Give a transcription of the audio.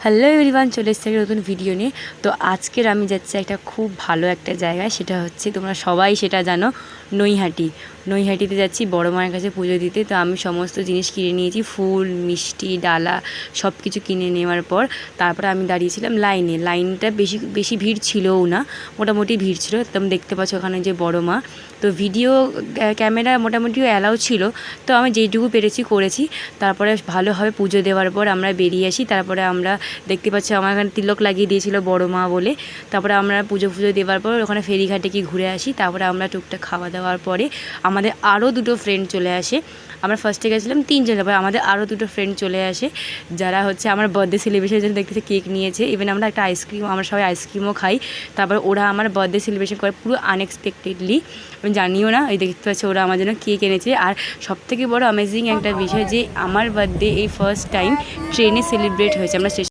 Hello everyone, চলে এসেছি একটা নতুন ভিডিও নিয়ে। তো আজকের আমি যাচ্ছি একটা খুব ভালো একটা জায়গায়, সেটা হচ্ছে তোমরা সবাই সেটা জানো, নৈহাটি। নৈহাটিতে যাচ্ছি বড় মায়ের কাছে পুজো দিতে। তো আমি সমস্ত জিনিস কিনে নিয়েছি, ফুল, মিষ্টি, ডালা সব কিছু কিনে নেওয়ার পর তারপরে আমি দাঁড়িয়েছিলাম লাইনটা বেশি ভিড় ছিলও না, মোটামুটি ভিড় ছিল। তুমি দেখতে পাচ্ছ ওখানে যে বড় মা। তো ভিডিও ক্যামেরা মোটামুটিও অ্যালাউ ছিল, তো আমি যেইটুকু পেরেছি করেছি। তারপরে ভালোভাবে পুজো দেওয়ার পর আমরা বেরিয়ে আসি। তারপরে আমরা দেখতে পাচ্ছি আমার এখানে তিলক লাগিয়ে দিয়েছিল বড় মা বলে। তারপরে আমরা পুজো দেওয়ার পর ওখানে ফেরিঘাটে কি ঘুরে আসি। তারপরে আমরা টুকটাক খাওয়া দাওয়ার পরে আমাদের আরও দুটো ফ্রেন্ড চলে আসে। আমরা ফার্স্টে গেছিলাম তিনজন, তারপর আমাদের আরও দুটো ফ্রেন্ড চলে আসে, যারা হচ্ছে আমার বার্থডে সেলিব্রেশনের জন্য দেখতেছে কেক নিয়েছে। ইভেন আমরা একটা আমরা সবাই আইসক্রিমও খাই। তারপর ওরা আমার বার্থডে সেলিব্রেশন করে পুরো আনএক্সপেক্টেডলি, আমি জানিও না। এই দেখতে পাচ্ছি ওরা আমার জন্য কেক এনেছে। আর সবথেকে বড় অ্যামেজিং একটা বিষয় যে আমার বার্থডে এই ফার্স্ট টাইম ট্রেনে সেলিব্রেট হয়েছে। আমরা